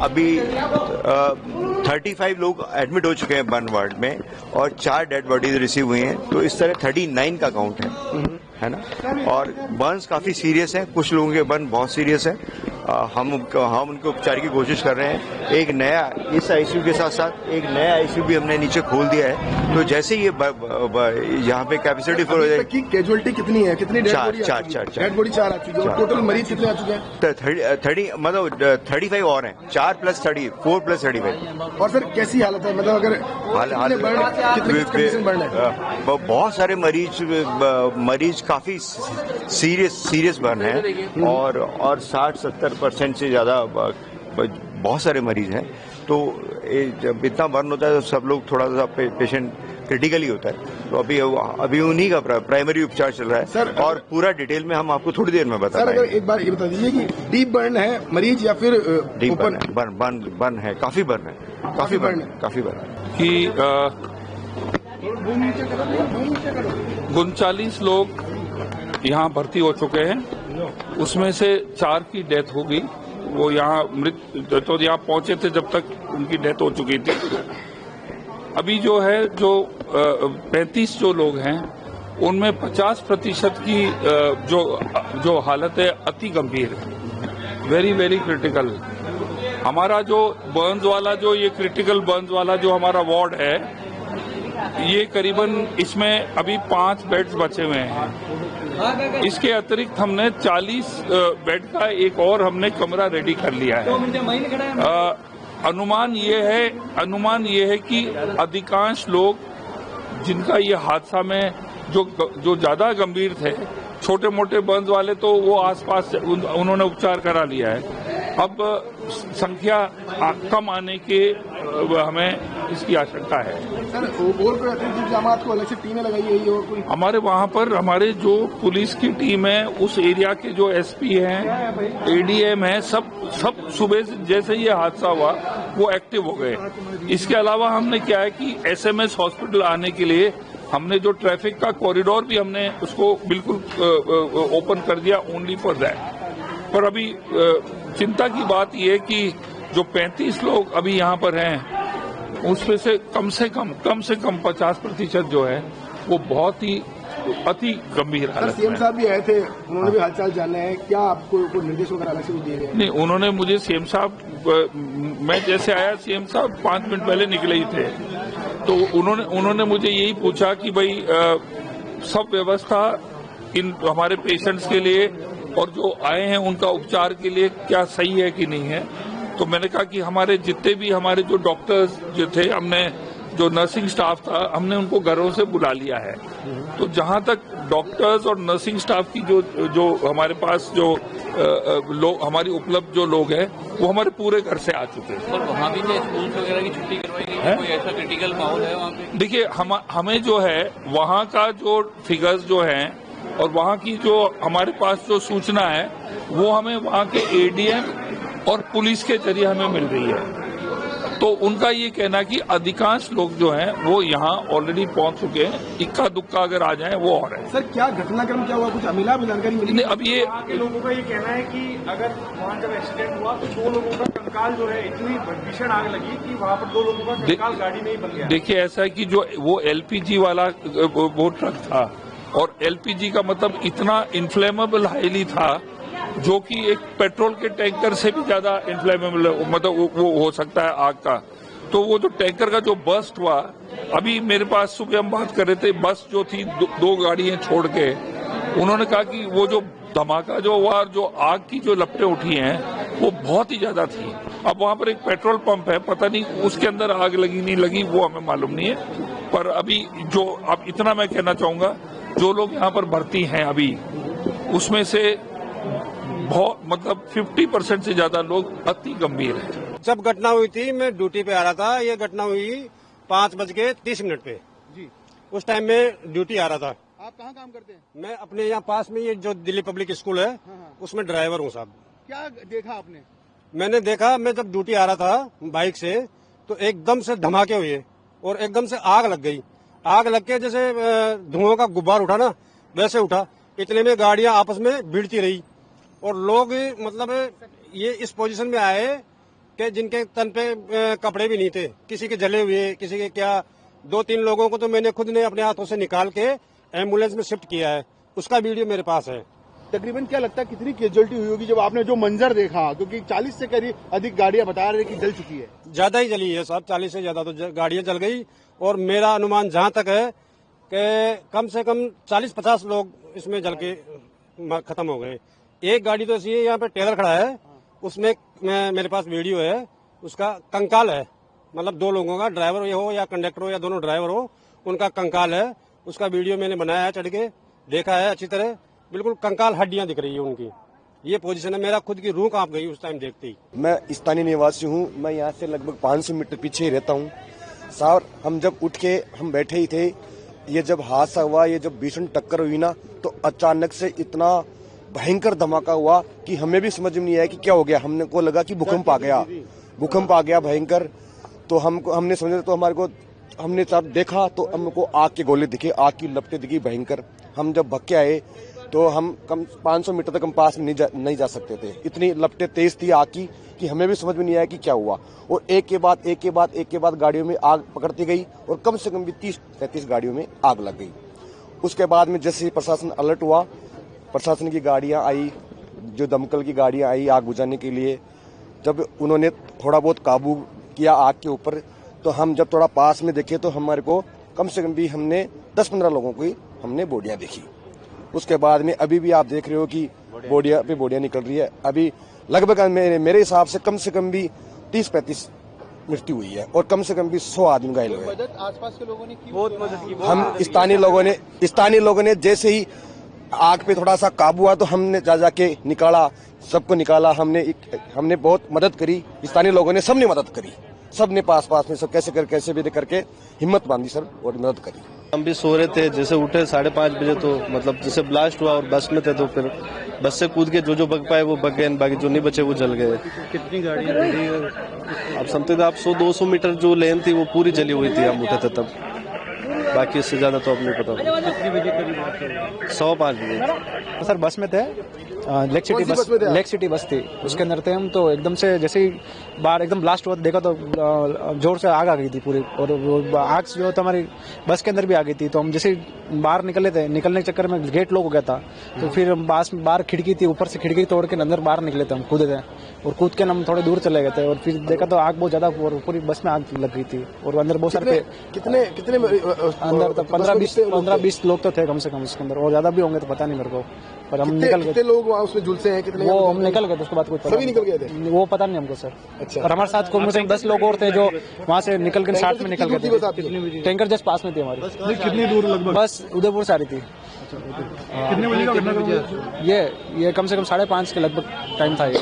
अभी 35 लोग एडमिट हो चुके हैं बर्न वार्ड में और 4 डेड बॉडीज रिसीव हुई हैं, तो इस तरह 39 का काउंट है ना। और बर्न्स काफी सीरियस हैं, कुछ लोगों के बर्न बहुत सीरियस है। हम उनके उपचार की कोशिश कर रहे हैं। एक नया, इस आईसीयू के साथ साथ एक नया आईसीयू भी हमने नीचे खोल दिया है, तो जैसे ये यहाँ पे कैपेसिटी फुल हो जाएगी। कैजुअलिटी कितनी है, कितनी डेड बॉडी? चार डेड बॉडी 4 आ चुकी है और टोटल मरीज कितने आ चुके हैं? 30 मतलब 35 और हैं, 4 + 30, 4 + 35। और सर कैसी हालत है, मतलब अगर बहुत सारे मरीज काफी सीरियस बर्न है और 60-70% से ज्यादा बहुत सारे मरीज हैं। तो जब इतना बर्न होता है तो सब लोग थोड़ा सा पेशेंट क्रिटिकली होता है। तो अभी उन्हीं का प्राइमरी उपचार चल रहा है सर, और पूरा डिटेल में हम आपको थोड़ी देर में बता रहे हैं। सर एक बार ये बता दीजिए कि डीप बर्न है मरीज या फिर डीप बर्न है? काफी बर्न है, काफी बर्न है कि 39 लोग यहाँ भर्ती हो चुके हैं, उसमें से 4 की डेथ हो गई। वो यहाँ मृत तो यहाँ पहुंचे थे जब तक उनकी डेथ हो चुकी थी। अभी जो है 35 जो लोग हैं उनमें 50% की जो हालत है अति गंभीर है, वेरी वेरी क्रिटिकल। हमारा जो बर्न्स वाला ये क्रिटिकल बर्न्स वाला जो हमारा वार्ड है, ये करीबन इसमें अभी 5 बेड्स बचे हुए हैं। इसके अतिरिक्त हमने 40 बेड का एक और हमने कमरा रेडी कर लिया है। अनुमान ये है कि अधिकांश लोग जिनका ये हादसा में जो ज्यादा गंभीर थे, छोटे मोटे बर्न्स वाले तो वो आसपास उन्होंने उपचार करा लिया है। अब संख्या कम आने के हमें इसकी आशंका है। सर और कोई अतिरिक्त इंतजाम को अलग से टीमें लगाई गई है और कोई? हमारे वहाँ पर हमारे जो पुलिस की टीम है, उस एरिया के जो एसपी हैं, एडीएम है, सब सुबह से जैसे ये हादसा हुआ वो एक्टिव हो गए। इसके अलावा हमने क्या है कि एसएमएस हॉस्पिटल आने के लिए हमने जो ट्रैफिक का कॉरिडोर भी हमने उसको बिल्कुल ओपन कर दिया, ओनली फॉर दैट। पर अभी चिंता की बात यह है कि जो 35 लोग अभी यहाँ पर हैं, उसमें से कम से कम 50% जो है वो बहुत ही अति गंभीर हालत में। सीएम साहब भी आए थे, उन्होंने भी हालचाल जाना है, क्या आपको कोई निर्देश वगैरह अलग से दिए गए? नहीं, उन्होंने मुझे सीएम साहब, मैं जैसे आया सीएम साहब 5 मिनट पहले निकले ही थे, तो उन्होंने मुझे यही पूछा कि भाई सब व्यवस्था इन हमारे पेशेंट्स के लिए और जो आए हैं उनका उपचार के लिए क्या सही है कि नहीं है। तो मैंने कहा कि हमारे जितने भी हमारे जो डॉक्टर्स जो थे, हमने जो नर्सिंग स्टाफ था, हमने उनको घरों से बुला लिया है। तो जहां तक डॉक्टर्स और नर्सिंग स्टाफ की जो हमारे पास जो लोग हमारी उपलब्ध जो लोग हैं, वो हमारे पूरे घर से आ चुके हैं। सर वहाँ भी क्या स्कूल वगैरह की छुट्टी करवाई गई है? कोई ऐसा क्रिटिकल माहौल है वहाँ पे? देखिए, हमें जो है वहाँ का जो फिगर्स जो हैं और वहाँ की जो हमारे पास जो सूचना है, वो हमें वहाँ के एडीएम और पुलिस के जरिए हमें मिल रही है। तो उनका ये कहना कि अधिकांश लोग जो हैं वो यहाँ ऑलरेडी पहुंच चुके हैं, इक्का दुक्का अगर आ जाएं वो और है। सर क्या घटनाक्रम क्या हुआ, कुछ अमिला जानकारी मिली? नहीं, अब ये के लोगों का ये कहना है कि अगर वहाँ जब एक्सीडेंट हुआ तो 2 लोगों का कंकाल जो है, इतनी भीषण आग लगी कि वहाँ पर 2 लोगों का कंकाल गाड़ी में ही बन गया। देखिए, ऐसा है कि जो वो एलपीजी वाला वो ट्रक था, और एलपीजी का मतलब इतना इन्फ्लेमेबल हाईली था जो कि एक पेट्रोल के टैंकर से भी ज्यादा इन्फ्लेमेबल, मतलब वो हो सकता है आग का। तो वो जो टैंकर का जो बस्ट हुआ, अभी मेरे पास सुबह हम बात कर रहे थे, बस जो थी 2 गाड़ियां छोड़ के, उन्होंने कहा कि वो जो धमाका जो हुआ, जो आग की जो लपटें उठी हैं वो बहुत ही ज्यादा थी। अब वहां पर एक पेट्रोल पंप है, पता नहीं उसके अंदर आग लगी नहीं लगी वो हमें मालूम नहीं है। पर अभी जो अब इतना मैं कहना चाहूंगा, जो लोग यहाँ पर भर्ती हैं अभी, उसमें से बहुत मतलब 50% से ज्यादा लोग अति गंभीर हैं। जब घटना हुई थी मैं ड्यूटी पे आ रहा था, ये घटना हुई 5:30 पे जी। उस टाइम में ड्यूटी आ रहा था। आप कहाँ काम करते हैं? मैं अपने यहाँ पास में ये जो दिल्ली पब्लिक स्कूल है, उसमें ड्राइवर हूँ साहब। क्या देखा आपने? मैंने देखा, मैं जब ड्यूटी आ रहा था बाइक से, तो एकदम से धमाके हुए और एकदम से आग लग गई। आग लग के जैसे धुआं का गुब्बार उठा ना, वैसे उठा। इतने में गाड़ियां आपस में भिड़ती रही और लोग मतलब ये इस पोजीशन में आए कि जिनके तन पे कपड़े भी नहीं थे, किसी के जले हुए, किसी के क्या। 2-3 लोगों को तो मैंने खुद ने अपने हाथों से निकाल के एम्बुलेंस में शिफ्ट किया है, उसका वीडियो मेरे पास है। तकरीबन क्या लगता है कितनी कैजुअलिटी हुई होगी जब आपने जो मंजर देखा, क्योंकि 40 से करीब अधिक गाड़ियां बता रहे हैं कि जल चुकी है। ज्यादा ही जली है साहब, 40 से ज्यादा तो गाड़ियां जल गई। और मेरा अनुमान जहां तक है कि कम से कम 40-50 लोग इसमें जल के खत्म हो गए। एक गाड़ी तो ऐसी है, यहाँ पे टेलर खड़ा है, उसमें मेरे पास वीडियो है, उसका कंकाल है, मतलब 2 लोगों का, ड्राइवर ये हो या कंडक्टर हो या दोनों ड्राइवर हो, उनका कंकाल है। उसका वीडियो मैंने बनाया है, चढ़ के देखा है अच्छी तरह, बिल्कुल कंकाल हड्डियां दिख रही है उनकी। ये पोजीशन है, मेरा खुद की रूह कांप गई उस टाइम देखते ही। मैं स्थानीय निवासी हूँ, मैं यहाँ से लगभग 500 मीटर पीछे ही रहता हूँ। साहब हम जब उठ के हम बैठे ही थे, ये जब हादसा हुआ, ये जब भीषण टक्कर हुई ना, तो अचानक से इतना भयंकर धमाका हुआ कि हमें भी समझ में नहीं आया कि क्या हो गया। हमने को लगा कि भूकंप आ गया भयंकर। तो हमने समझा, तो हमारे को हमने जब देखा तो हमको आग के गोले दिखे, आग की लपटें दिखी भयंकर। हम जब भग के आए तो हम कम 500 मीटर तक हम पास में नहीं जा सकते थे, इतनी लपटें तेज थी आग की कि हमें भी समझ में नहीं आया कि क्या हुआ। और एक के बाद गाड़ियों में आग पकड़ती गई और कम से कम भी 30-35 गाड़ियों में आग लग गई। उसके बाद में जैसे ही प्रशासन अलर्ट हुआ, प्रशासन की गाड़ियां आई, जो दमकल की गाड़ियां आई आग बुझाने के लिए। जब उन्होंने थोड़ा बहुत काबू किया आग के ऊपर, तो हम जब थोड़ा पास में देखे तो हमारे को कम से कम भी हमने 10-15 लोगों की हमने बॉडियां देखी। उसके बाद में अभी भी आप देख रहे हो कि बॉडियां निकल रही है। अभी लगभग मेरे हिसाब से कम भी 30-35 मृत्यु हुई है और कम से कम भी 100 आदमी घायल हुए। मदद आसपास के लोगों ने की, बहुत मदद की। हम स्थानीय लोगों ने जैसे ही आग पे थोड़ा सा काबू हुआ तो हमने जाके निकाला, सबको निकाला। हमने बहुत मदद करी, स्थानीय लोगों ने सबने मदद करी, सबने पास में सब कैसे भी करके हिम्मत बांधी सर और मदद करी। हम भी सो रहे थे, जैसे उठे 5:30 बजे तो मतलब जैसे ब्लास्ट हुआ और बस में थे, तो फिर बस से कूद के जो बच पाए वो बच गए, बाकी जो नहीं बचे वो जल गए। कितनी गाड़ियां लगी? अब समथिंग आप 100-200 मीटर जो लेन थी वो पूरी जली हुई थी, हम उठे थे तब। बाकी इससे ज्यादा तो अब नहीं पता। कितनी बजे करीब? 105 बजे सर बस में थे, लेक सिटी बस थी, उसके अंदर थे हम। तो एकदम से जैसे ही बाहर एकदम ब्लास्ट हुआ देखा तो जोर से आग आ गई थी पूरी, और वो आग जो तो हमारी बस के अंदर भी आ गई थी। तो हम जैसे बाहर निकले थे, निकलने के चक्कर में गेट लॉक हो गया था, तो फिर हम बाहर खिड़की थी, ऊपर से खिड़की तोड़ के अंदर बाहर निकले थे, हम कूदे थे और कूद के हम थोड़े दूर चले गए थे। और फिर देखा तो आग बहुत ज्यादा और पूरी बस में आग लग गई थी, और अंदर बहुत सारे कितने अंदर तो 15-20 लोग तो थे कम से कम उसके अंदर, और ज्यादा भी होंगे तो पता नहीं मेरे को, पर हम निकल गए। कितने लोग वहाँ उसमें झुलसे हैं? कितने? वो हम निकल गए थे, उसके बाद कुछ सभी निकल गए थे? वो पता नहीं हमको सर। अच्छा। और हमारे साथ कम से कम 10 लोग और थे जो वहाँ से निकल के साथ में निकल गए थे। टैंकर जस्ट पास में थी हमारी। कितनी दूर लगभग? बस उदयपुर से आ रही थी। कितने बजे का घटना? ये कम से कम 5:30 के लगभग टाइम था ये।